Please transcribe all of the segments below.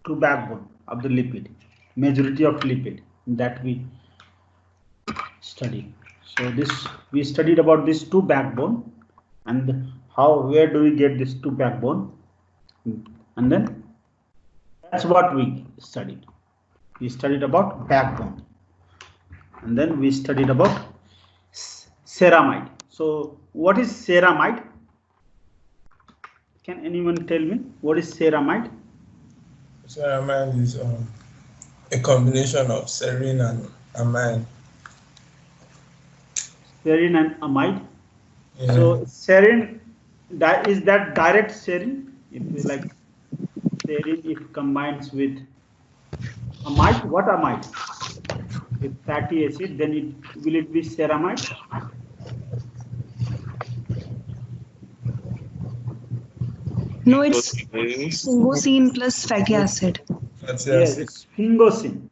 two backbone of the lipid, majority of lipid that we study. So this we studied about these two backbone and where do we get this two backbone, and then that's what we studied. We studied about backbone, and then we studied about ceramide. So what is ceramide? Can anyone tell me what is ceramide? Ceramide is a combination of serine and amide. Serine and amide. Yeah. So serine, is that direct serine? If we like serine, if combines with amide, what amide? If fatty acid, then will it be ceramide? No, it's sphingosine plus fatty acid. Yes, it's sphingosine.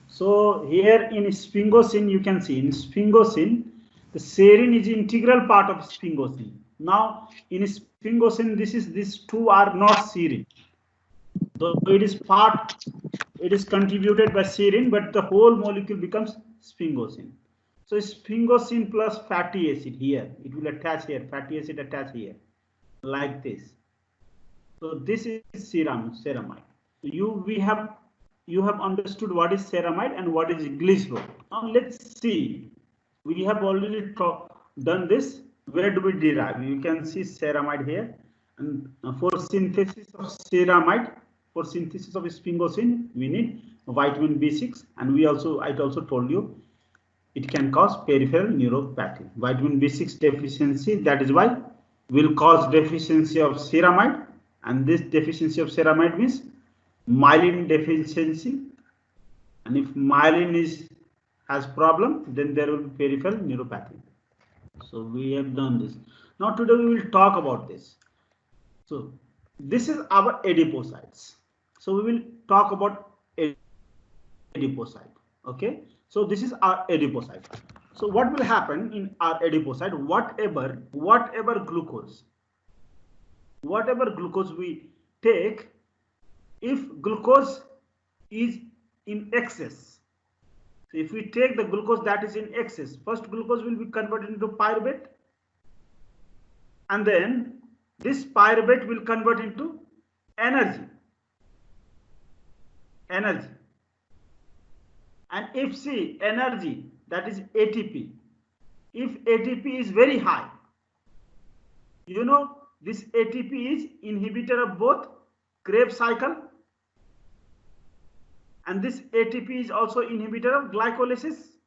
So here in sphingosine, you can see in sphingosine, the serine is integral part of sphingosine. Now in sphingosine, these two are not serine. So it is contributed by serine, but the whole molecule becomes sphingosine. So sphingosine plus fatty acid here, it will attach here, fatty acid attach here, like this. So this is ceramide. You have understood what is ceramide and what is glycerol. Now let's see. We have already done this. Where do we derive? You can see ceramide here, and for synthesis of ceramide, for synthesis of sphingosine, we need vitamin B6, and I also told you it can cause peripheral neuropathy. Vitamin B6 deficiency, that is why will cause deficiency of ceramide, and this deficiency of ceramide means myelin deficiency, and if myelin has problem, then there will be peripheral neuropathy. So we have done this. Now today we will talk about this. So this is our adipocytes. So we will talk about adipocyte. Okay. So this is our adipocyte. So what will happen in our adipocyte? Whatever glucose we take, if glucose is in excess, so if we take the glucose that is in excess, first glucose will be converted into pyruvate, and then this pyruvate will convert into energy. And if see energy, that is ATP, if ATP is very high, you know this ATP is inhibitor of both Krebs cycle, and this ATP is also inhibitor of glycolysis.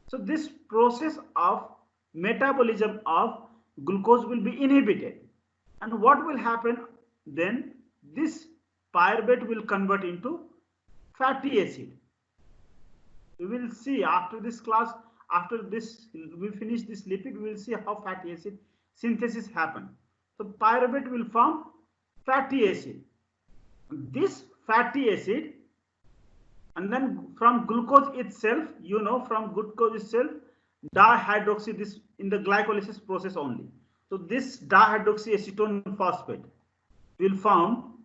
So this process of metabolism of glucose will be inhibited, and what will happen then? This pyruvate will convert into fatty acid. We will see after this class, after this we finish this lipid, we will see how fatty acid synthesis happen. So pyruvate will form fatty acid. This fatty acid, and then from glucose itself, from glucose itself, dihydroxy, this in the glycolysis process only. So this dihydroxyacetone phosphate will form,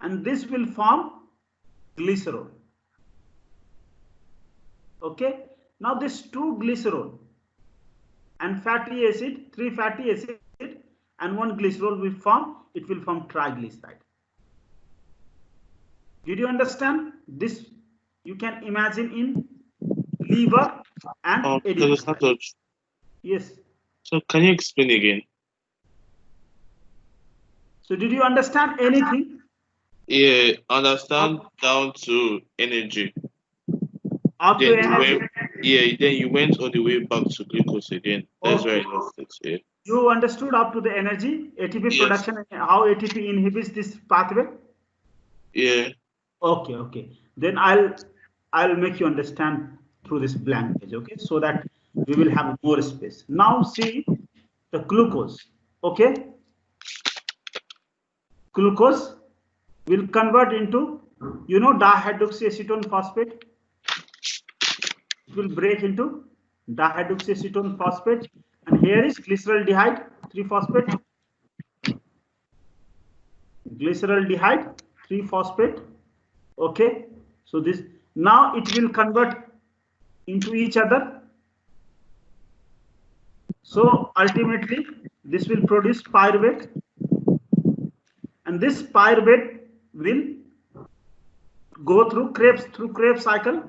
and this will form glycerol. Okay. Now this two glycerol and fatty acid, three fatty acid and one glycerol will form. It will form triglyceride. Did you understand this? You can imagine in liver and adipocyte. Yes. So can you explain again? So did you understand anything? Yeah, understand down to energy. Up to energy. Then you went all the way back to glucose again. That's very nice. Yeah. You understood up to the energy, ATP production, and how ATP inhibits this pathway? Yeah. Okay. Then I'll make you understand through this blank page, okay? So that we will have more space. Now see the glucose, okay? Glucose will convert into, dihydroxyacetone phosphate. It will break into dihydroxyacetone phosphate, and here is glyceraldehyde 3-phosphate. Glyceraldehyde 3-phosphate. Okay, so this now it will convert into each other. So ultimately this will produce pyruvate, and this pyruvate will go through Krebs cycle.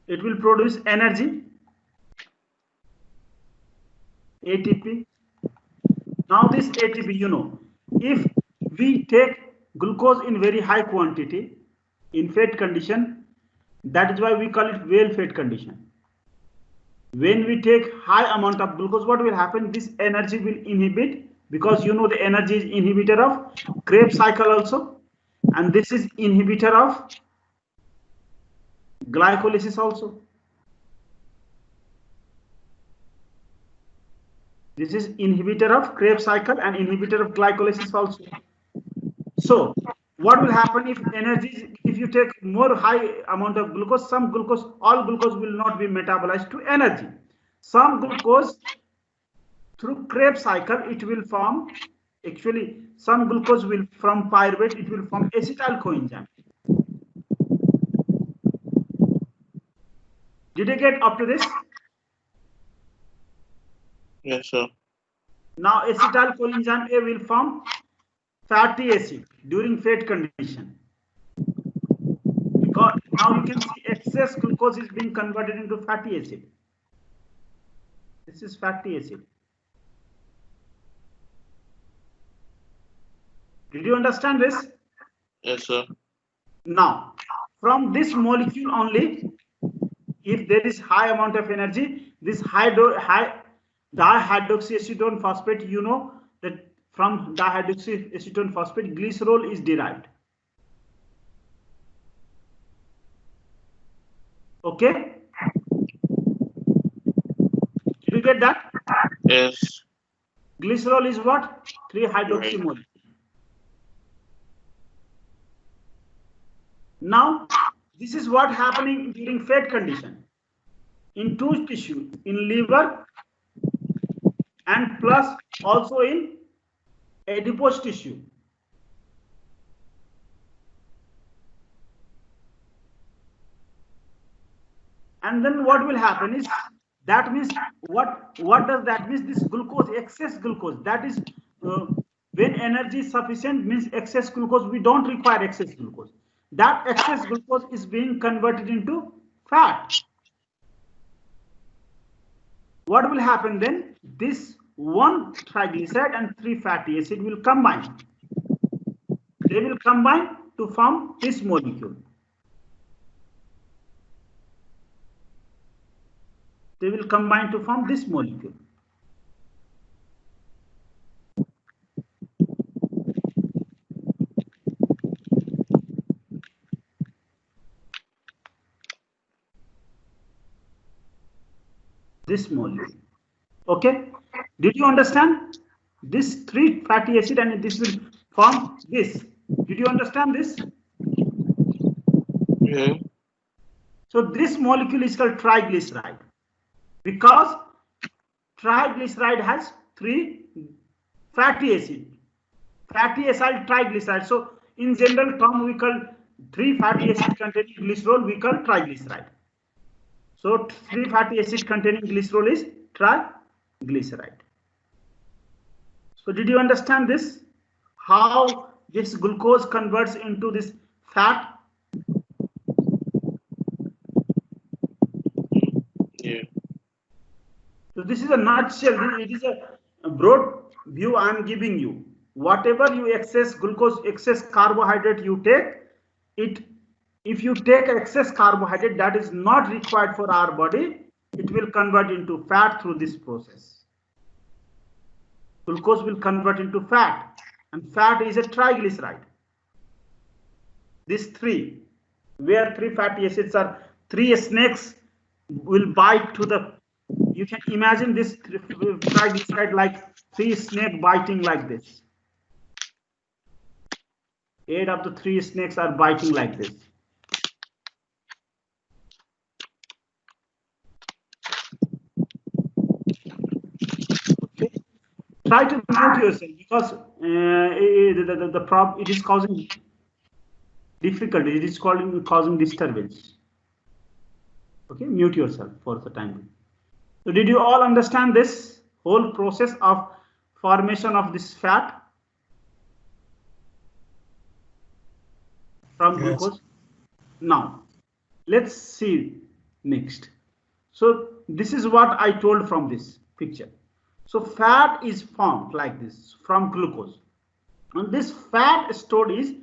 It will produce energy, ATP. Now this ATP, you know, if we take glucose in very high quantity in fed condition, that is why we call it well fed condition. When we take high amount of glucose, what will happen? This energy will inhibit, because you know the energy is inhibitor of Krebs cycle also, and this is inhibitor of glycolysis also. This is inhibitor of Krebs cycle and inhibitor of glycolysis also. So what will happen if energy, if you take more high amount of glucose, some glucose, all glucose will not be metabolized to energy. Some glucose through Krebs cycle, it will form, actually some glucose will from pyruvate, it will form acetyl coenzyme. Did you get up to this? Yes, sir. Now acetyl coenzyme A will form fatty acid during fed condition. Because now you can see excess glucose is being converted into fatty acid. This is fatty acid. Did you understand this? Yes, sir. Now, from this molecule only, if there is high amount of energy, this dihydroxyacetone phosphate, you know that from dihydroxyacetone phosphate, glycerol is derived. Okay? Did you get that? Yes. Glycerol is what? 3-hydroxy molecule. Now, this is what happening during fed condition in two tissue, in liver and plus also in adipose tissue. And then what will happen is, that means what does that mean? This glucose, excess glucose, that is when energy is sufficient, means excess glucose, we don't require excess glucose. That excess glucose is being converted into fat. What will happen then? This 1 triglyceride and 3 fatty acid will combine. They will combine to form this molecule. They will combine to form this molecule. This molecule. Okay, did you understand? This 3 fatty acid and this will form this. Did you understand this? Yeah. So this molecule is called triglyceride, because triglyceride has 3 fatty acid. Fatty acid triglyceride. So in general term we call 3 fatty acid containing glycerol, we call triglyceride. So 3 fatty acid containing glycerol is triglyceride. So did you understand this? How this glucose converts into this fat? Yeah. So this is a nutshell. It is a broad view I am giving you. Whatever you excess glucose, excess carbohydrate you take, if you take excess carbohydrate that is not required for our body, it will convert into fat through this process. Glucose will convert into fat, and fat is a triglyceride. These 3, where 3 fatty acids are, 3 snakes will bite to the, you can imagine this triglyceride like 3 snakes biting like this. 8 of the 3 snakes are biting like this. try to mute yourself because it is causing difficulty. It is causing disturbance. Okay, mute yourself for the time being. So did you all understand this whole process of formation of this fat from glucose? Now let's see next. So this is what I told from this picture. So fat is formed like this from glucose, and this fat stored is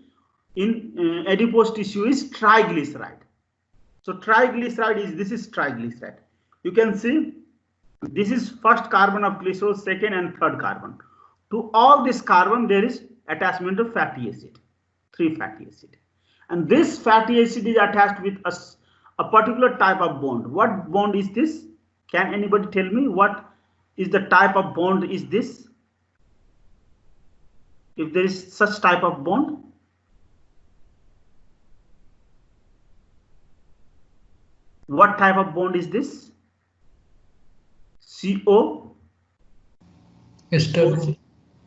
in adipose tissue is triglyceride. So triglyceride is, this is triglyceride. You can see this is first carbon of glycerol, second and third carbon. To all this carbon there is attachment of fatty acid, 3 fatty acid, and this fatty acid is attached with a particular type of bond. What bond is this? Can anybody tell me what is the type of bond is this? If there is such type of bond, what type of bond is this? CO? Ester.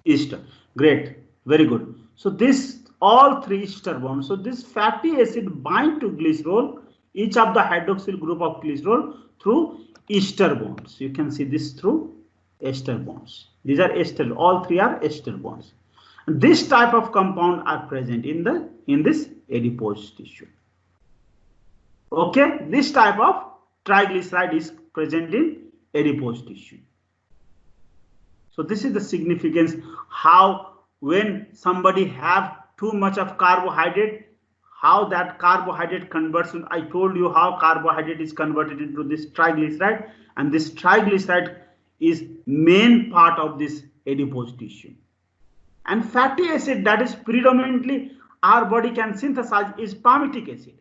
Ester. Great, very good. So this all 3 ester bonds. So this fatty acid bind to glycerol, each of the hydroxyl group of glycerol through ester bonds. You can see this through ester bonds. These are ester. All 3 are ester bonds. And this type of compound are present in this adipose tissue. Okay, this type of triglyceride is present in adipose tissue. So this is the significance how when somebody have too much of carbohydrate, how that carbohydrate converts. I told you how carbohydrate is converted into this triglyceride, and this triglyceride is main part of this adipose tissue. And fatty acid that is predominantly our body can synthesize is palmitic acid.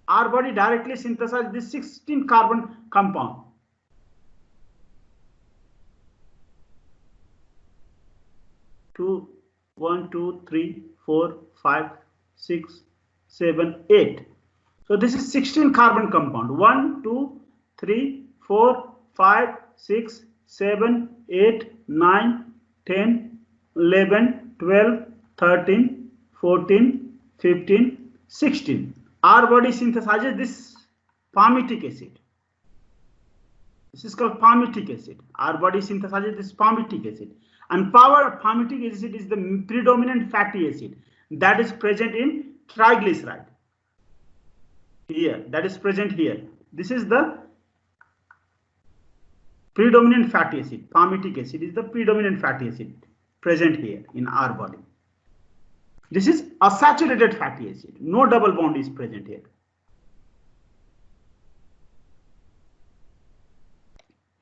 Our body directly synthesizes this 16 carbon compound. Two, 1, 2, 3, 4, 5, 6, 7, 8. So this is 16 carbon compound. 1, 2, 3, 4, 5, 6, 7, 8, 9, 10, 11, 12, 13, 14, 15, 16. Our body synthesizes this palmitic acid. This is called palmitic acid. Our body synthesizes this palmitic acid. And palmitic acid is the predominant fatty acid that is present in triglyceride. Here, that is present here. This is the predominant fatty acid. Palmitic acid is the predominant fatty acid present here in our body. This is a saturated fatty acid. No double bond is present here.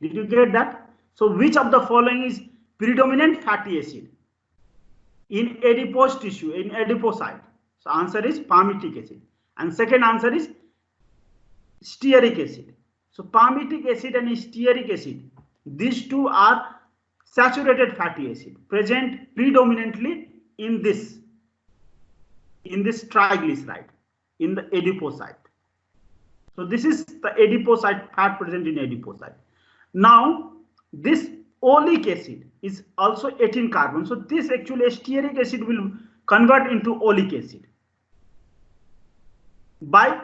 Did you get that? So which of the following is predominant fatty acid in adipose tissue, in adipocyte? So answer is palmitic acid. And second answer is stearic acid. So palmitic acid and stearic acid, these two are saturated fatty acid present predominantly in this triglyceride, in the adipocyte. So this is the adipocyte fat present in adipocyte. Now this oleic acid is also 18 carbon. So this actually stearic acid will convert into oleic acid by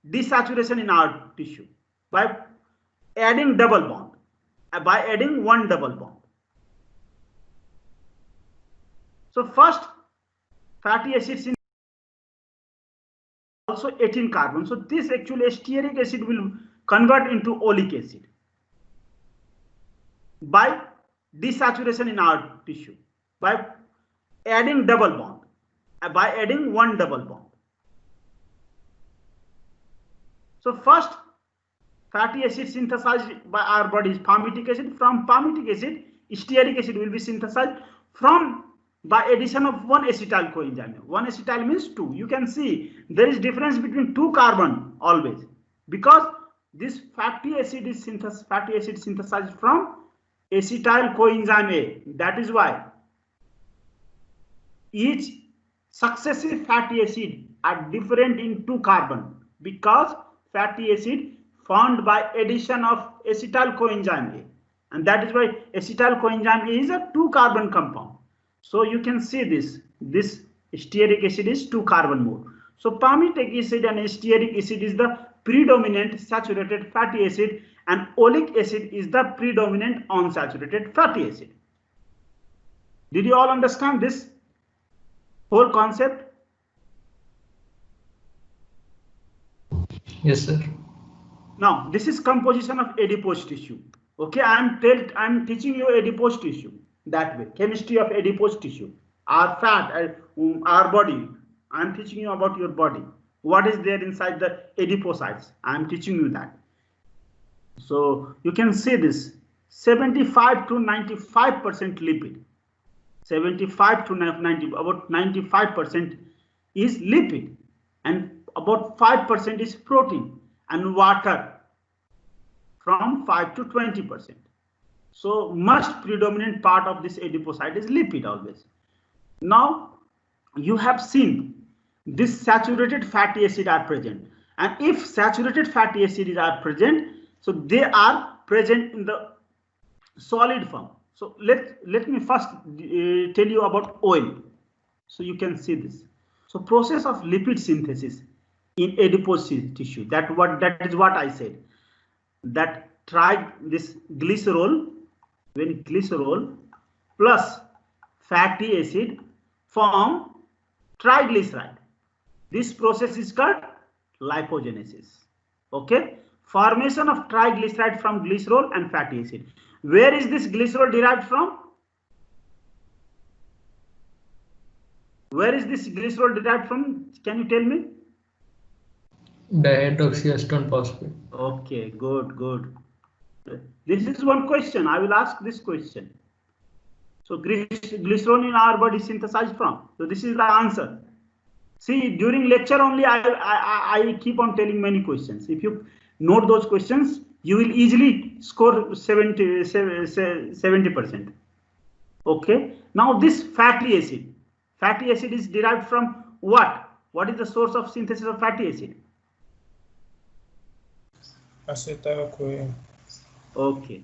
desaturation in our tissue, by adding double bond, by adding one double bond. So first fatty acid also 18 carbon. So this actually stearic acid will convert into oleic acid by desaturation in our tissue, by adding double bond, by adding one double bond. So first fatty acid synthesized by our body is palmitic acid. From palmitic acid, stearic acid will be synthesized by addition of one acetyl coenzyme. One acetyl means 2. You can see there is difference between 2 carbon always, because this fatty acid is synthesized from acetyl coenzyme A. That is why each successive fatty acid are different in 2 carbon, because fatty acid formed by addition of acetyl coenzyme A. and that is why acetyl coenzyme is a 2-carbon compound. So you can see this stearic acid is 2-carbon more. So palmitic acid and stearic acid is the predominant saturated fatty acid, and oleic acid is the predominant unsaturated fatty acid. Did you all understand this whole concept? Yes, sir. Now this is composition of adipose tissue. Okay, I'm teaching you adipose tissue that way. Chemistry of adipose tissue. Our fat, our body. I'm teaching you about your body. What is there inside the adipocytes? I'm teaching you that. So you can see this 75 to 95% lipid. 75 to 90, about 95% is lipid, and about 5% is protein, and water from 5 to 20%. So most predominant part of this adipocyte is lipid always. Now you have seen this saturated fatty acid are present, and if saturated fatty acids are present, so they are present in the solid form. So let me first tell you about oil, so you can see this. So process of lipid synthesis in adipose tissue, that is what I said, that this glycerol, when glycerol plus fatty acid form triglyceride. This process is called lipogenesis. Okay, formation of triglyceride from glycerol and fatty acid. Where is this glycerol derived from? Where is this glycerol derived from? Can you tell me? Dihydroxyacetone phosphate. Okay, good. This is one question. I will ask this question. So glycerol in our body synthesized from. So this is the answer. See, during lecture only I keep on telling many questions. If you note those questions, you will easily score 70%. Okay. Now this fatty acid is derived from what? What is the source of synthesis of fatty acid? Acetyl-CoA. Okay.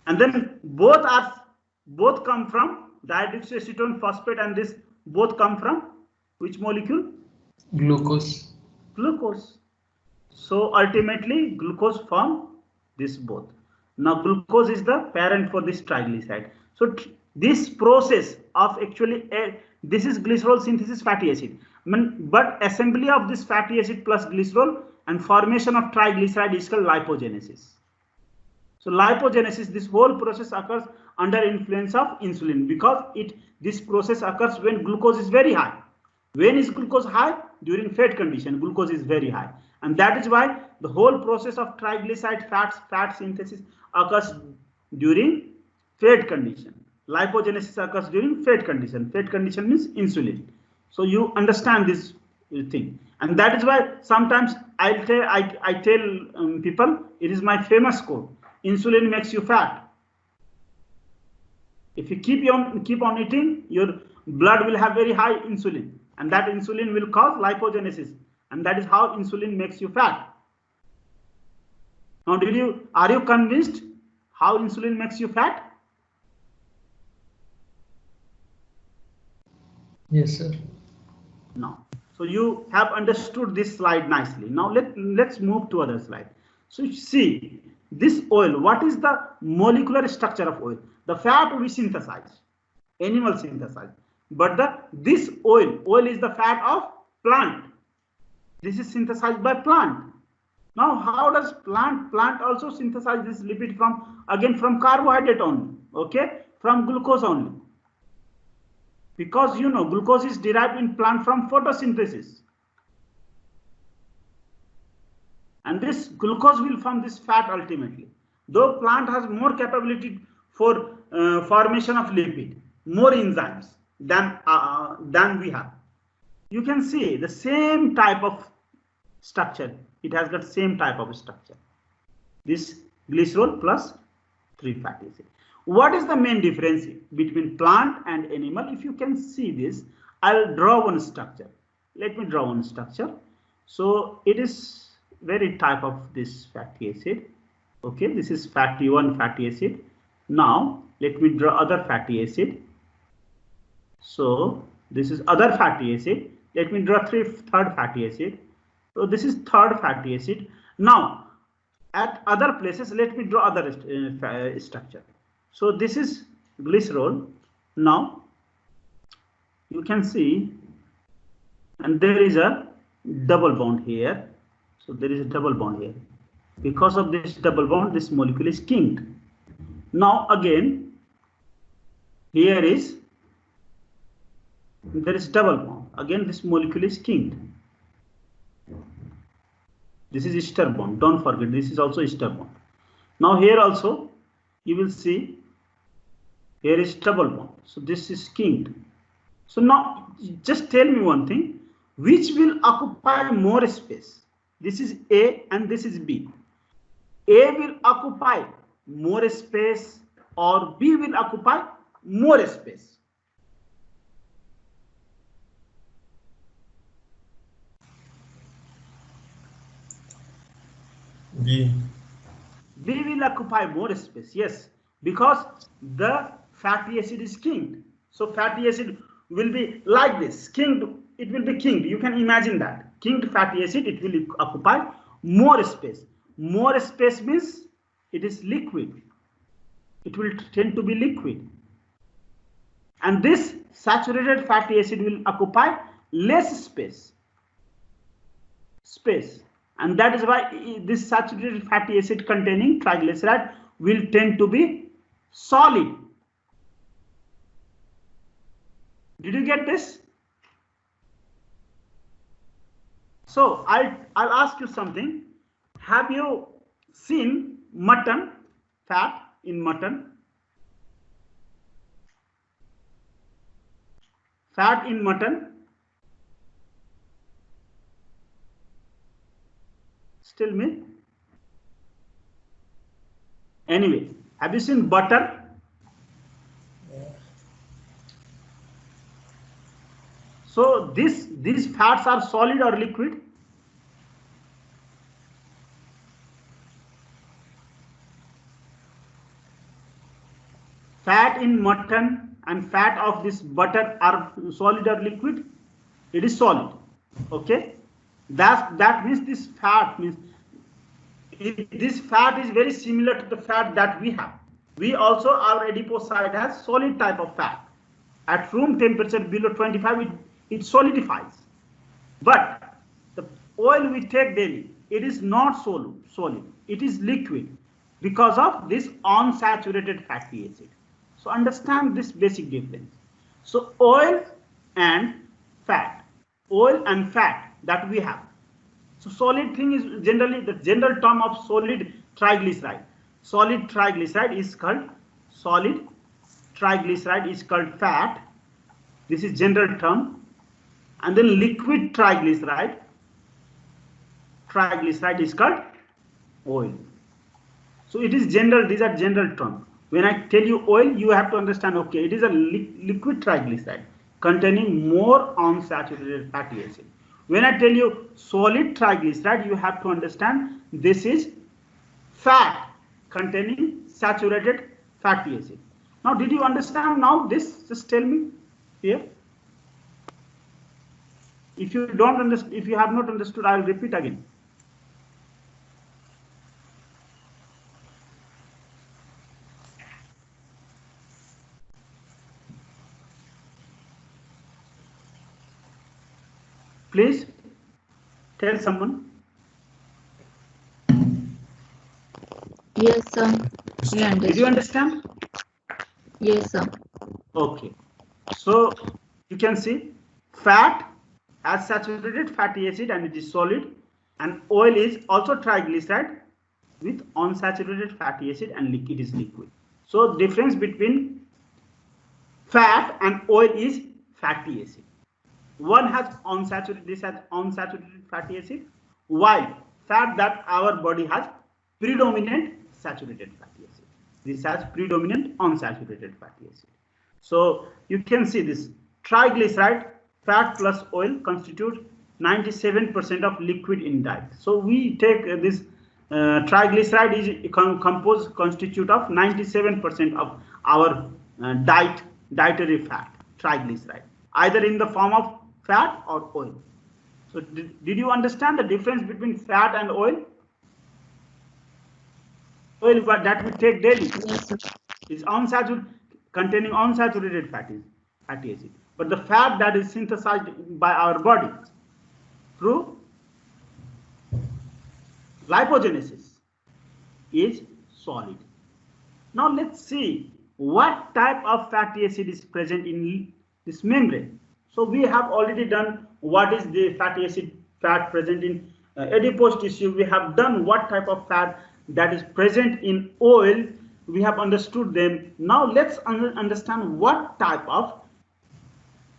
And then both come from dihydroxyacetone phosphate, and this both come from which molecule? Glucose. Glucose. So ultimately glucose form this both. Now glucose is the parent for this triglyceride. So this process of actually this is glycerol synthesis fatty acid, but assembly of this fatty acid plus glycerol and formation of triglyceride is called lipogenesis. So lipogenesis, this whole process occurs under influence of insulin, because this process occurs when glucose is very high. When is glucose high? During fat condition, glucose is very high, and that is why the whole process of triglyceride fat synthesis occurs during fat condition. Lipogenesis occurs during fat condition. Fat condition means insulin. So you understand this thing, and that is why sometimes I tell people, it is my famous quote: insulin makes you fat. If you keep on eating, your blood will have very high insulin, and that insulin will cause lipogenesis, and that is how insulin makes you fat. Now, are you convinced how insulin makes you fat? Yes, sir. No. So you have understood this slide nicely. Now let's move to other slide. So you see this oil. What is the molecular structure of oil? The fat we synthesize, animal synthesize, but this oil is the fat of plant. This is synthesized by plant. Now how does plant also synthesize this lipid from carbohydrate only? Okay, from glucose only. Because glucose is derived in plant from photosynthesis, and this glucose will form this fat ultimately. Though plant has more capability for formation of lipid, more enzymes than we have. You can see the same type of structure. It has got same type of structure. This glycerol plus 3 fatty acid. What is the main difference between plant and animal? If you can see this, I'll draw one structure. Let me draw one structure. So it is very type of this fatty acid. Okay, this is fatty acid. Now let me draw other fatty acid. So this is other fatty acid. Let me draw third fatty acid. So this is third fatty acid. Now at other places, let me draw other structure. So this is glycerol. Now you can see, and there is a double bond here. So there is a double bond here. Because of this double bond, this molecule is kinked. Now again, here is, there is double bond. Again, this molecule is kinked. This is ester bond. Don't forget, this is also ester bond. Now here also, you will see, here is double bond. So this is kinked. So now, just tell me one thing, which will occupy more space? This is A and this is B. A will occupy more space or B will occupy more space? B. B will occupy more space, yes, because the fatty acid is kinked. So fatty acid will be like this, kinked, it will be kinked. You can imagine that. Kinked fatty acid, it will occupy more space. More space means it is liquid. It will tend to be liquid. And this saturated fatty acid will occupy less space. And that is why this saturated fatty acid containing triglyceride will tend to be solid. Did you get this? So I'll ask you something. Have you seen mutton, fat in mutton? Fat in mutton? Still me? Anyway, have you seen butter? So these fats are solid or liquid? Fat in mutton and fat of this butter are solid or liquid? It is solid. Okay. That means this fat means this fat is very similar to the fat that we have. We also, our adipocyte has solid type of fat. At room temperature below 25, it solidifies. But the oil we take daily, it is not solid. It is liquid because of this unsaturated fatty acid. So understand this basic difference. So oil and fat that we have. So solid thing is generally the general term of solid triglyceride. Solid triglyceride is called fat. This is general term. And then liquid triglyceride is called oil. So it is general, these are general terms. When I tell you oil, you have to understand, okay, it is a liquid triglyceride containing more unsaturated fatty acid. When I tell you solid triglyceride, you have to understand this is fat containing saturated fatty acid. Now, did you understand now this? Just tell me here. If you don't understand, if you have not understood, I will repeat again. Please tell someone. Yes, sir. We understand. Did you understand? Yes, sir. Okay. So you can see fat has saturated fatty acid and it is solid, and oil is also triglyceride with unsaturated fatty acid and it is liquid. So difference between fat and oil is fatty acid. One has unsaturated, this has unsaturated fatty acid, while fat that our body has predominant saturated fatty acid. This has predominant unsaturated fatty acid. So you can see this triglyceride, fat plus oil constitute 97% of liquid in diet. So we take this triglyceride is constitute of 97% of our dietary fat, triglyceride, either in the form of fat or oil. So did you understand the difference between fat and oil? Oil that we take daily is containing unsaturated fatty acid, but the fat that is synthesized by our body through lipogenesis is solid. Now let's see what type of fatty acid is present in this membrane. So we have already done what is the fatty acid fat present in adipose tissue. We have done what type of fat that is present in oil. We have understood them. Now let's understand what type of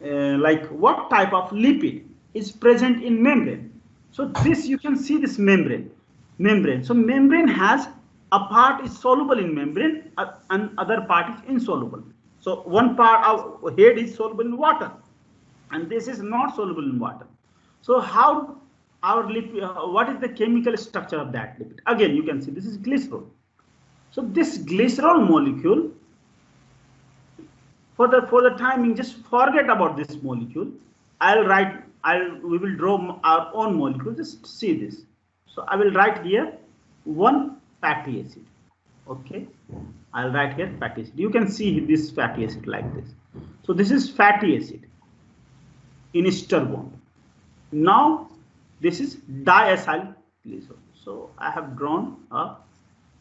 lipid is present in membrane. So this, you can see this membrane. So membrane has a part is soluble in membrane and other part is insoluble. So one part of head is soluble in water and this is not soluble in water. So how our lipid, what is the chemical structure of that lipid? Again, you can see this is glycerol. So this glycerol molecule, for the timing, just forget about this molecule. We will draw our own molecule. Just see this. So I will write here one fatty acid. Okay, I'll write here fatty acid. You can see this fatty acid like this. So this is fatty acid in ester bond. Now this is diacyl glycerol. So I have drawn a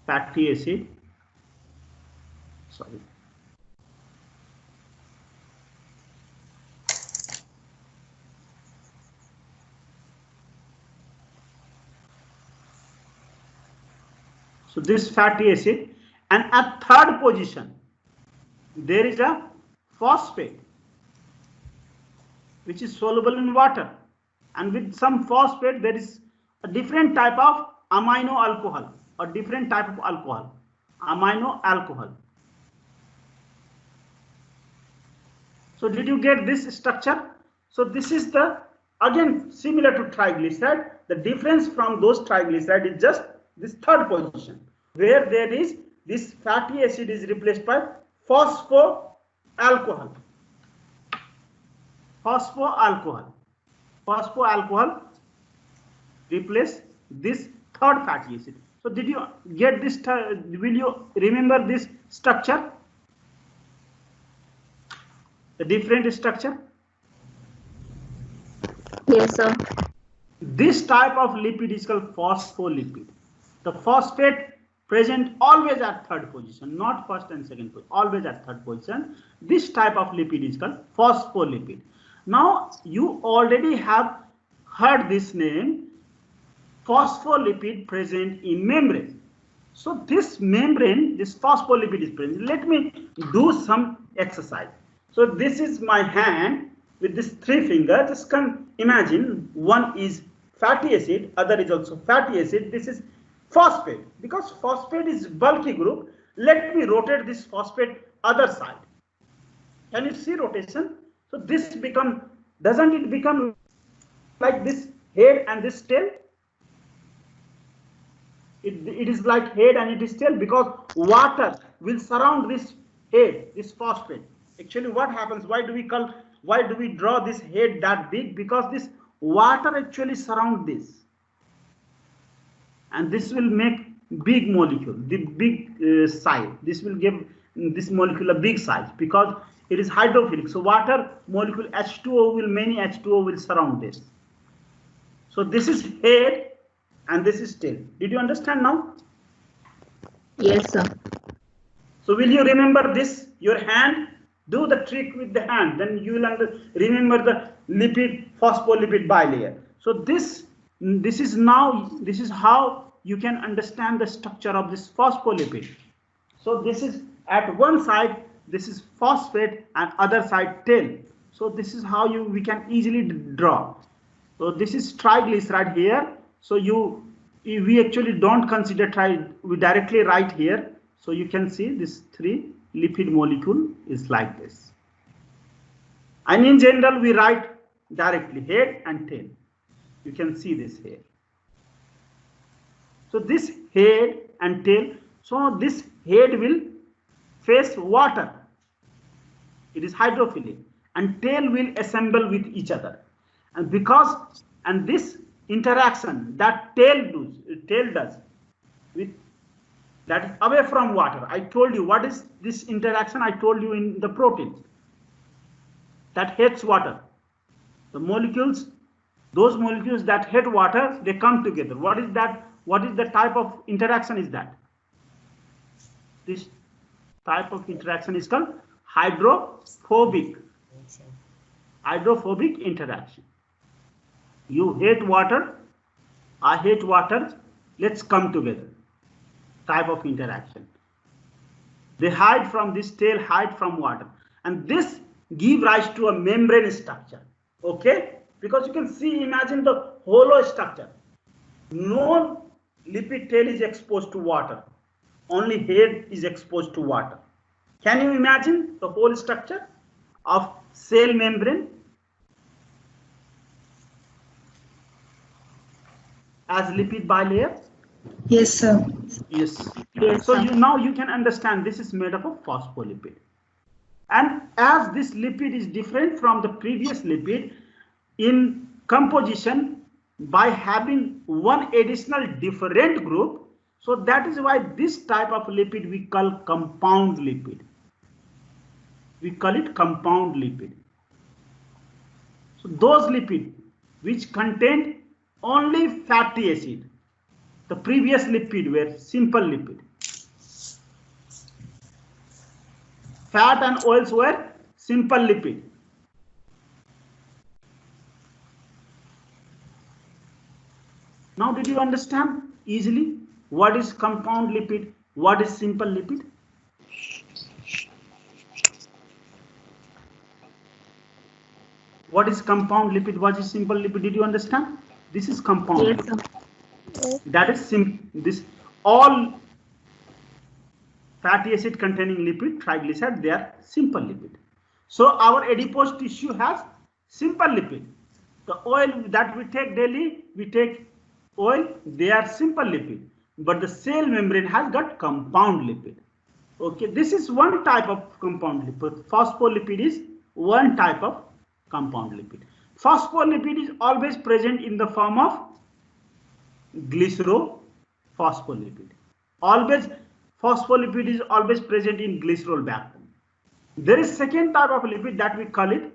fatty acid. Sorry. So this fatty acid, and at third position there is a phosphate which is soluble in water, and with some phosphate there is a different type of amino alcohol or different type of alcohol, amino alcohol. So did you get this structure? So this is the, again similar to triglyceride. The difference from those triglyceride is just this third position, where there is this fatty acid is replaced by phosphoalcohol. Phosphoalcohol replace this third fatty acid. So did you get this? Will you remember this structure? The different structure? Yes, sir. This type of lipid is called phospholipid. The phosphate present always at third position, not first and second position, always at third position. This type of lipid is called phospholipid. Now you already have heard this name, phospholipid present in membrane. So this membrane, this phospholipid is present. Let me do some exercise. So this is my hand with this three fingers. Just imagine one is fatty acid, other is also fatty acid. This is phosphate. Because phosphate is bulky group, let me rotate this phosphate other side. Can you see rotation? So this doesn't it become like this head and this tail? It is like head and it is tail, because water will surround this head, this phosphate. Actually what happens, why do we draw this head that big? Because this water actually surround this, and this will make big molecule, the big size. This will give this molecule a big size because it is hydrophilic. So water molecule H2O many H2O will surround this. So this is head and this is tail. Did you understand now? Yes, sir. So will you remember this? Your hand, do the trick with the hand, then you will remember the lipid, phospholipid bilayer. So this is how you can understand the structure of this phospholipid. So this is at one side, this is phosphate, and other side tail. So this is how we can easily draw. So this is triglyceride here. So we actually don't consider we directly write here. So you can see this three lipid molecule is like this. And in general, we write directly head and tail. You can see this here. So this head and tail, so this head will face water. It is hydrophilic, and tail will assemble with each other. And because, and this interaction that tail does with, that is away from water. I told you what is this interaction. I told you in the proteins that hates water. The molecules, those molecules that hate water, they come together. What is that? What is the type of interaction is that? This type of interaction is called hydrophobic. Hydrophobic interaction. You hate water, I hate water, let's come together. Type of interaction. They hide from this, tail hide from water, and this give rise to a membrane structure. Okay, because you can see, imagine the hollow structure. No lipid tail is exposed to water, only head is exposed to water. Can you imagine the whole structure of cell membrane as lipid bilayer? Yes, sir. Yes. Yes, So sir. now you can understand this is made up of phospholipid. And as this lipid is different from the previous lipid in composition by having one additional different group, so that is why this type of lipid we call compound lipid. We call it compound lipid. So those lipids which contain only fatty acid. The previous lipid were simple lipid. Fat and oils were simple lipid. Now did you understand easily what is compound lipid, what is simple lipid? What is compound lipid, what is simple lipid? Did you understand? This is compound. Yes, lipid. sir. That is this all fatty acid containing lipid, triglyceride, they are simple lipid. So our adipose tissue has simple lipid. The oil that we take daily, we take oil, they are simple lipid. But the cell membrane has got compound lipid. Okay, this is one type of compound lipid. Phospholipid is one type of compound lipid. Phospholipid is always present in the form of glycerophospholipid. Always phospholipid is always present in glycerol backbone. There is second type of lipid that we call it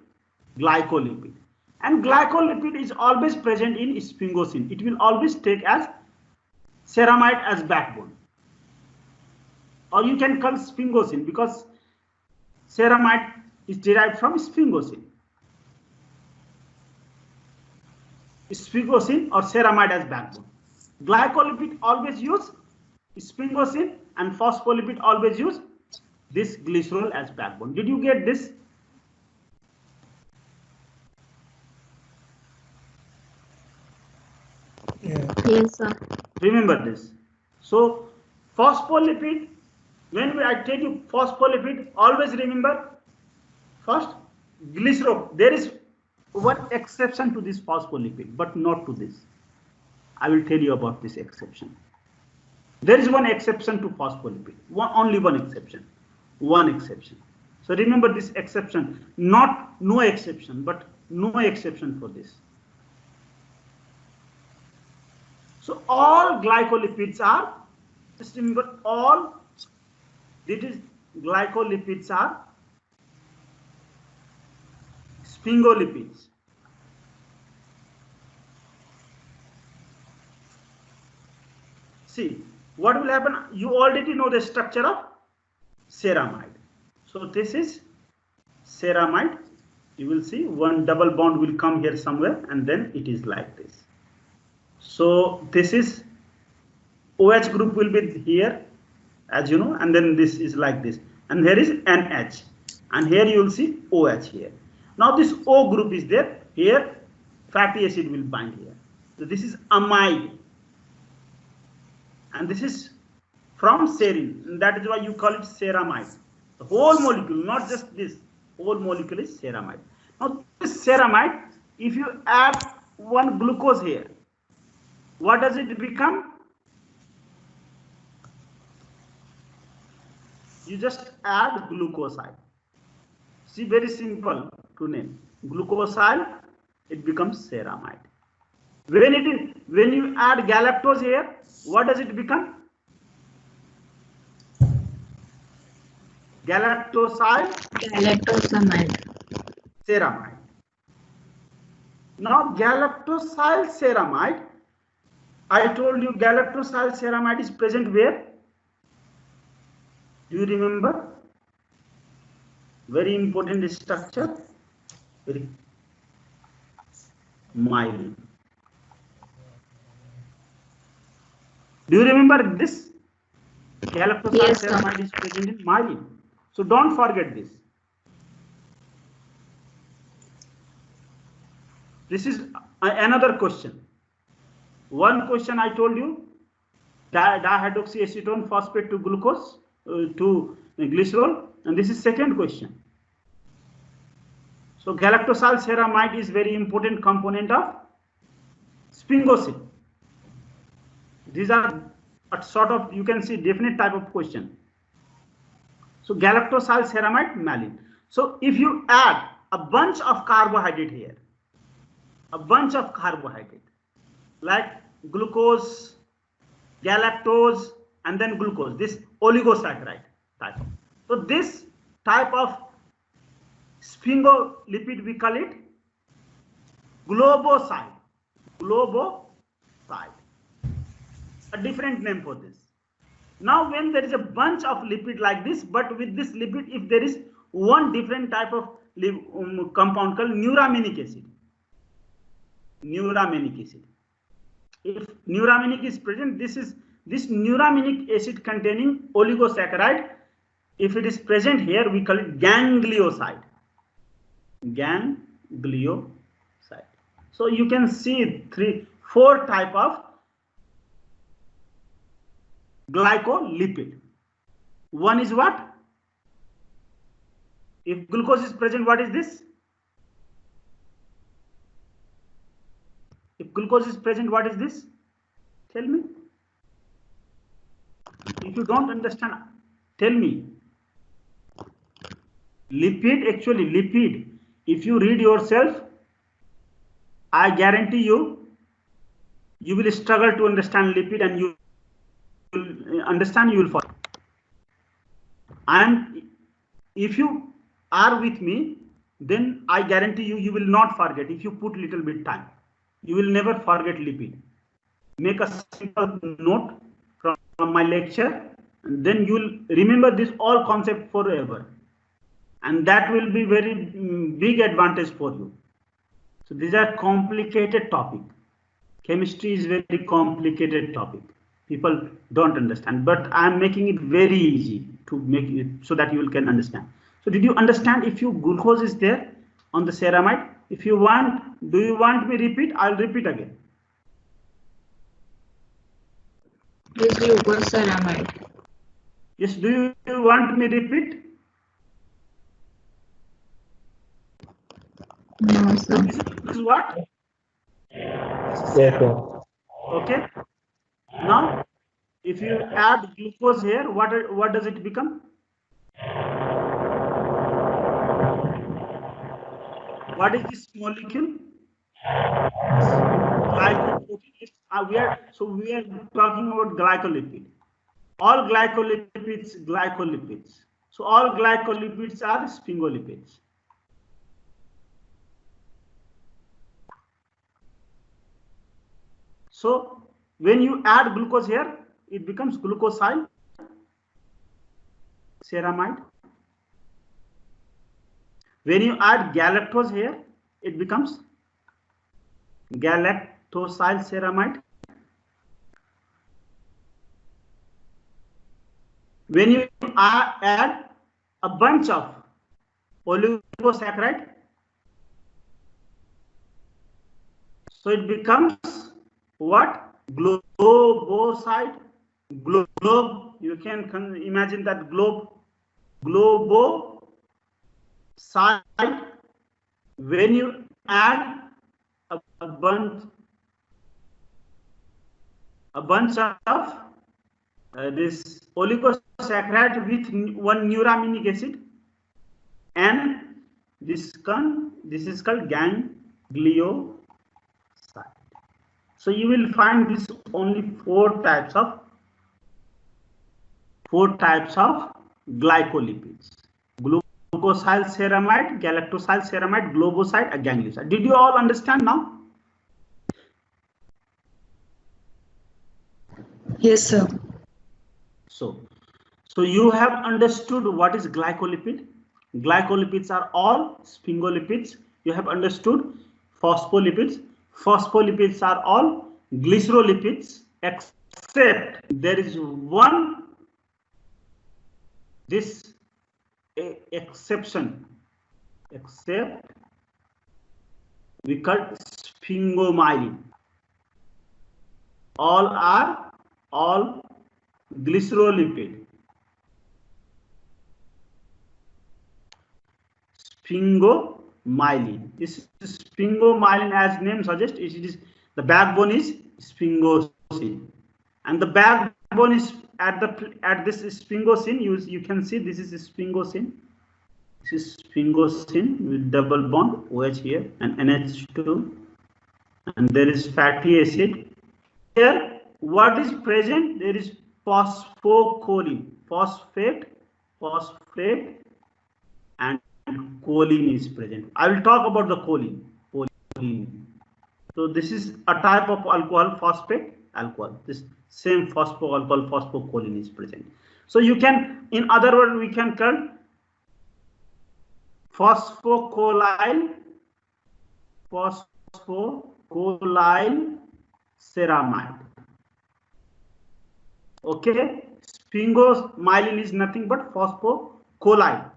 glycolipid. And glycolipid is always present in sphingosine. It will always take as ceramide as backbone. Or you can call sphingosine because ceramide is derived from sphingosine. Sphingosine or ceramide as backbone. Glycolipid always use sphingosine and phospholipid always use this glycerol as backbone. Did you get this? Yeah. Yes, sir. Remember this. So phospholipid, when I tell you phospholipid, always remember first glycerol. There is one exception to this phospholipid, but not to this. I will tell you about this exception. There is one exception to phospholipid. Only one exception. One exception. So remember this exception, not no exception, but no exception for this. So all glycolipids are, just remember all, this is glycolipids are sphingolipids. See, what will happen? You already know the structure of ceramide. So this is ceramide. You will see one double bond will come here somewhere and then it is like this. So this is OH group will be here, as you know, and then this is like this. And here is NH. And here you will see OH here. Now this O group is there. Here fatty acid will bind here. So this is amide. And this is from serine. And that is why you call it ceramide. The whole molecule, not just this, whole molecule is ceramide. Now this ceramide, if you add one glucose here, what does it become? You just add glucoside. See, very simple to name. Glucoside, it becomes ceramide. When you add galactose here, what does it become? Galactosyl Galactosamide. ceramide. Now galactosyl ceramide, I told you galactosyl ceramide is present where? Do you remember? Very important structure. Myelin. Do you remember this? Galactosyl Yes, sir. ceramide is present in myelin. So don't forget this. This is another question. One question I told you, dihydroxyacetone phosphate to glucose to glycerol, and this is second question. So galactosyl ceramide is very important component of sphingosine. These are a sort of, you can see, definite type of question. So galactosyl ceramide, myelin. So if you add a bunch of carbohydrate here, a bunch of carbohydrate like glucose, galactose, and then glucose, this oligosaccharide type. So this type of sphingolipid, we call it globoside. Globoside, a different name for this. Now when there is a bunch of lipid like this, but with this lipid, if there is one different type of compound called neuraminic acid. Neuraminic acid. If neuraminic is present, this neuraminic acid containing oligosaccharide, if it is present here, we call it ganglioside. Ganglioside. So you can see 4 type of glycolipid. One is what? If glucose is present, what is this? If glucose is present, what is this? Tell me. If you don't understand, tell me. Lipid, actually lipid. If you read yourself, I guarantee you, you will struggle to understand lipid, and you will understand, you will follow. And if you are with me, then I guarantee you, you will not forget. If you put little bit time, you will never forget lipid. Make a simple note from my lecture, and then you will remember this all concept forever. And that will be very big advantage for you. So these are complicated topic. Chemistry is very complicated topic. People don't understand, but I am making it very easy to make it so that you can understand. So did you understand? If you glucose is there on the ceramide, if you want, do you want me repeat? I'll repeat again. This glucosaramide. Yes, do you want me repeat? No, sir. This is what? Yes, sir. Okay. Now, if you add glucose here, what does it become? What is this molecule? Glycoprotein. We are talking about glycolipid. All glycolipids. So all glycolipids are sphingolipids. So when you add glucose here, it becomes glucosyl ceramide. When you add galactose here, it becomes galactosyl ceramide. When you add a bunch of oligosaccharide, so it becomes what? Globoside. Globe. You can imagine that globe. Globoside. When you add a bunch of this oligosaccharide with one neuraminic acid, and this is called ganglioside. So you will find this only four types of glycolipids: glucosyl ceramide, galactosyl ceramide, globoside, and ganglioside. Did you all understand now? Yes, sir. So you have understood what is glycolipid. Glycolipids are all sphingolipids. You have understood phospholipids. Phospholipids are all glycerolipids, except there is one exception, except we call sphingomyelin. All are glycerolipid. Sphingomyelin. This is sphingomyelin, as name suggests. It is the backbone is sphingosine, and the backbone is at this sphingosine. You can see this is sphingosine. This is sphingosine with double bond OH here and NH2, and there is fatty acid. Here, what is present? There is phosphocholine, phosphate, and choline is present. I will talk about the choline. So this is a type of alcohol, phosphate alcohol. This same phosphoalcohol, phosphocholine is present. So you can, in other words, we can call phosphocholine ceramide. Okay, sphingomyelin is nothing but phosphocholine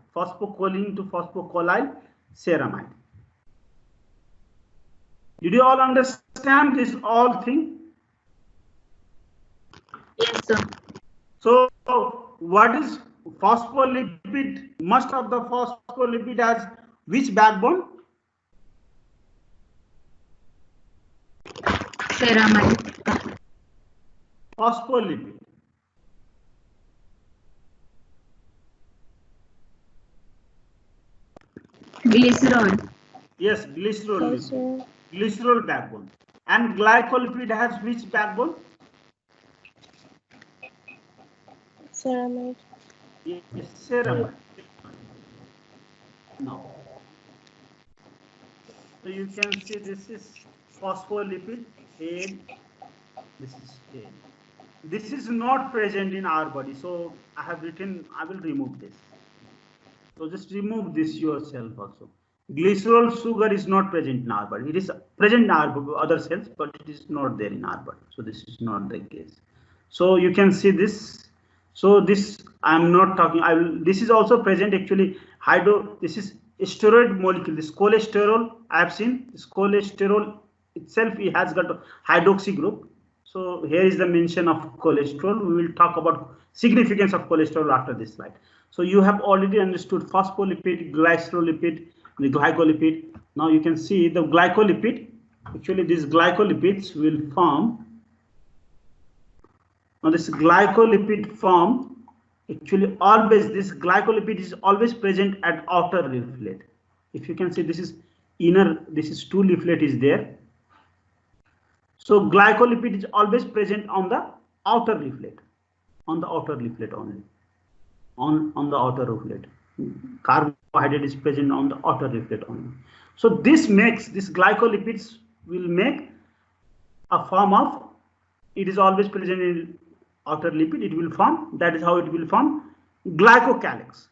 to phosphocholine ceramide. Did you all understand this all thing? Yes, sir. So what is phospholipid? Most of the phospholipid has which backbone? Ceramide. Phospholipid. Glycerol. Yes, glycerol backbone. And glycolipid has which backbone? Ceramide. Yes, ceramide. No. So you can see this is phospholipid A. This is A. This is not present in our body. So I have written, I will remove this. So just remove this yourself also. Glycerol sugar is not present in our body. It is present in our other cells, but it is not there in our body. So this is not the case. So you can see this. So this I am not talking. This is also present actually. This is steroid molecule. This cholesterol I have seen. This cholesterol itself, it has got a hydroxy group. So here is the mention of cholesterol. We will talk about significance of cholesterol after this slide. So you have already understood phospholipid, glycerolipid, the glycolipid. Now you can see the glycolipid. Actually, these glycolipids will form. Now this glycolipid form, actually always this glycolipid is always present at outer leaflet. If you can see, this is inner, this is two leaflet is there. So glycolipid is always present on the outer leaflet, only, on the outer leaflet. Carbohydrate is present on the outer leaflet only. So this makes, this glycolipids will make a form of, it is always present in outer lipid, it will form, that is how it will form glycocalyx.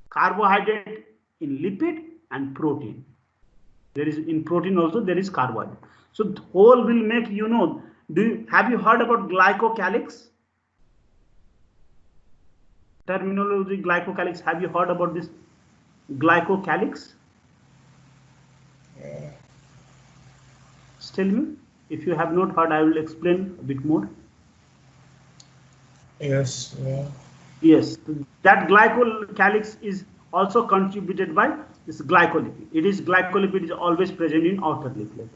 Carbohydrate in lipid and protein. There is in protein also there is carbohydrate. So the whole will make, you know, have you heard about glycocalyx? Terminology glycocalyx, have you heard about this glycocalyx? Tell me. If you have not heard, I will explain a bit more. Yes. Yeah. Yes, that glycocalyx is also contributed by this glycolipid. It is glycolipid is always present in outer leaflet.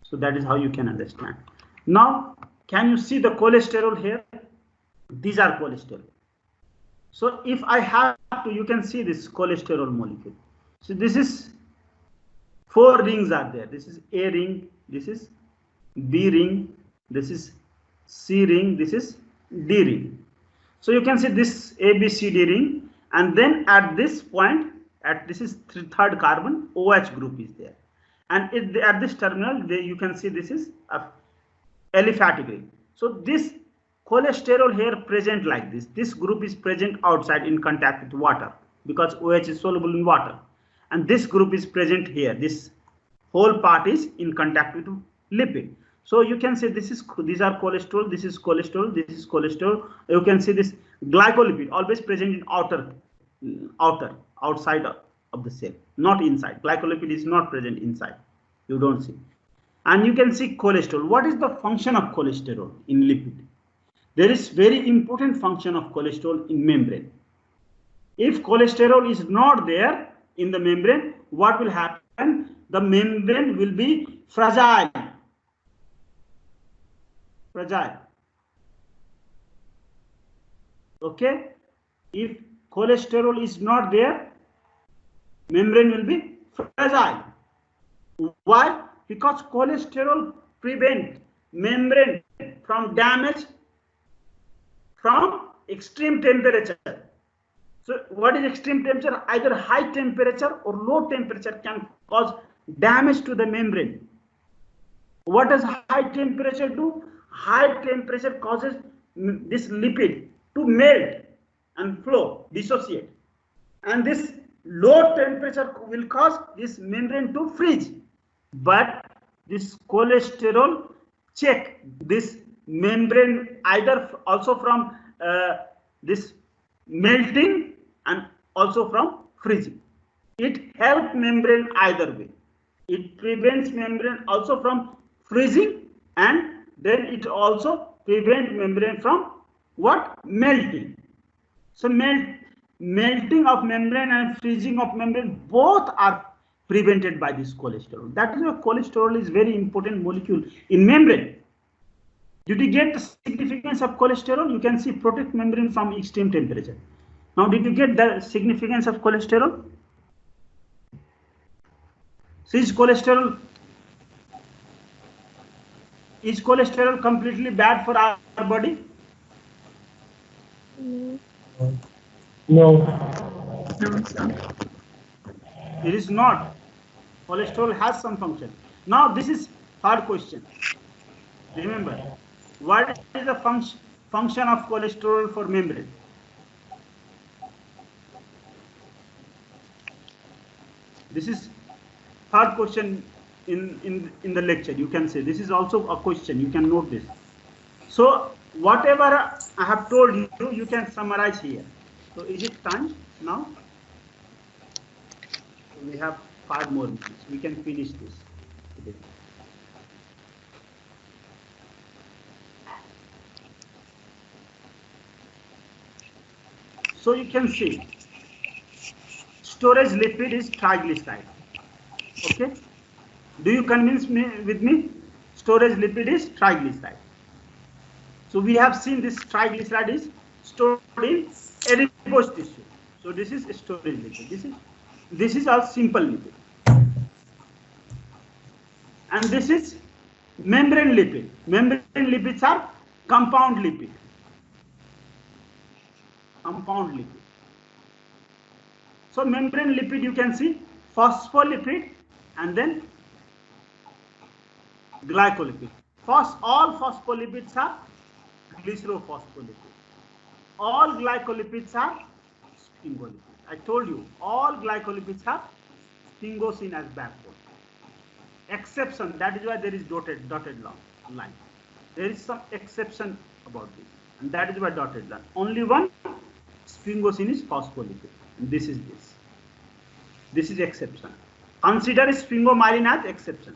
So that is how you can understand. Now, can you see the cholesterol here? These are cholesterol. So if I have to, you can see this cholesterol molecule. So this is 4 rings are there. This is A ring, this is B ring, this is C ring, this is D ring. So you can see this A, B, C, D ring, and then at this point, at this is third carbon, OH group is there. And at this terminal, you can see this is a aliphatic ring. So this cholesterol here present like this. This group is present outside in contact with water because OH is soluble in water. And this group is present here. This whole part is in contact with lipid. So you can say these are cholesterol, this is cholesterol, this is cholesterol. You can see this glycolipid always present in outside of the cell, not inside. Glycolipid is not present inside. You don't see. And you can see cholesterol. What is the function of cholesterol in lipid? There is very important function of cholesterol in membrane. If cholesterol is not there in the membrane, what will happen? The membrane will be fragile. Okay? If cholesterol is not there, membrane will be fragile. Why? Because cholesterol prevents membrane from damage from extreme temperature. So what is extreme temperature? Either high temperature or low temperature can cause damage to the membrane. What does high temperature do? High temperature causes this lipid to melt and flow, dissociate. And this low temperature will cause this membrane to freeze. But this cholesterol check this membrane either also from this melting and also from freezing. It helps membrane either way. It prevents membrane also from freezing, and then it also prevents membrane from what? Melting. So melting of membrane and freezing of membrane both are prevented by this cholesterol. That is why cholesterol is very important molecule in membrane. Did you get the significance of cholesterol? You can see protect membrane from extreme temperature. Now, did you get the significance of cholesterol? So is cholesterol completely bad for our body? No. No. No, sir. It is not. Cholesterol has some function. Now, this is third question. Remember, what is the function of cholesterol for membrane? This is third question in the lecture. You can say this is also a question. You can note this. So whatever I have told you, you can summarize here. So is it time now? We have 5 more minutes. We can finish this today. So you can see storage lipid is triglyceride. Okay? Do you convince me with me? Storage lipid is triglyceride. So we have seen this triglyceride is stored in adipose tissue. So this is storage lipid. This is a simple lipid. And this is membrane lipid. Membrane lipids are compound lipid. So membrane lipid, you can see phospholipid and then glycolipid. All phospholipids are glycerophospholipid. All glycolipids are sphingolipids. I told you all glycolipids have sphingosine as backbone. Exception, that is why there is dotted line. There is some exception about this, and that is why dotted line. Only one sphingosine is phospholipid, and this is this. This is exception. Consider sphingomyelin as exception.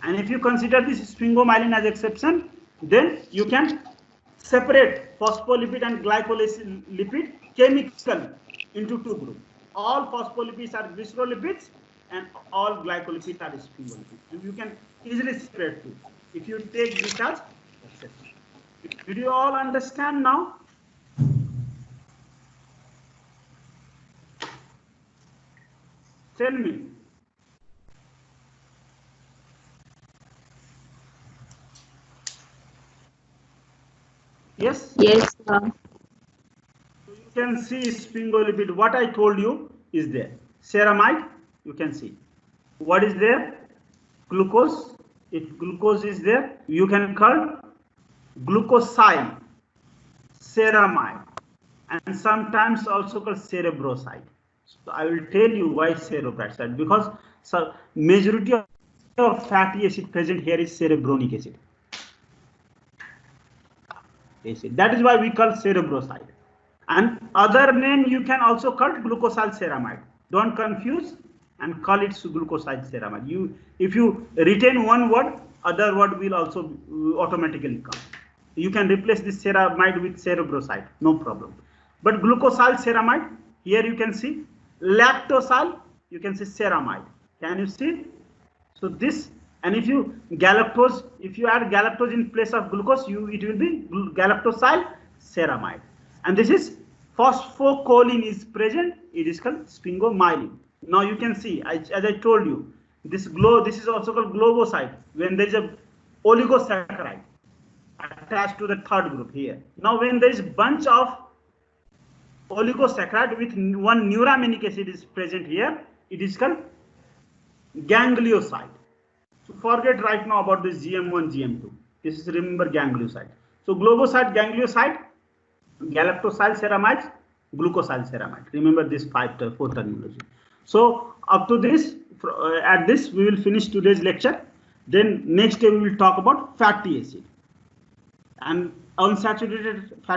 And if you consider this sphingomyelin as exception, then you can separate phospholipid and glycolipid chemically into 2 groups. All phospholipids are glycerolipids and all glycolipids are sphingolipids. And you can easily separate 2 if you take this as exception. Did you all understand now? Tell me. Yes? Yes, sir. So you can see sphingolipid. What I told you is there. Ceramide, you can see. What is there? Glucose. If glucose is there, you can call glucosyl, ceramide, and sometimes also called cerebroside. So I will tell you why cerebroside, because majority of fatty acid present here is cerebronic acid. That is why we call cerebroside. And other name you can also call glucosyl ceramide. Don't confuse and call it glucosyl ceramide. If you retain one word, other word will also automatically come. You can replace this ceramide with cerebroside, no problem. But glucosyl ceramide, here you can see lactosyl, you can see ceramide. Can you see? So this, and if you galactose, if you add galactose in place of glucose, it will be galactosyl ceramide. And this is phosphocholine is present, it is called sphingomyelin. Now you can see, as I told you, this is also called globoside when there is a oligosaccharide attached to the third group here. Now when there is bunch of oligosaccharide with one neuraminic acid is present here, it is called ganglioside. So forget right now about this GM1, GM2. This is, remember, ganglioside. So globoside, ganglioside, galactosyl ceramides, glucosyl ceramide. Remember this four terminology. So up to this, at this we will finish today's lecture. Then next day we will talk about fatty acid and unsaturated fatty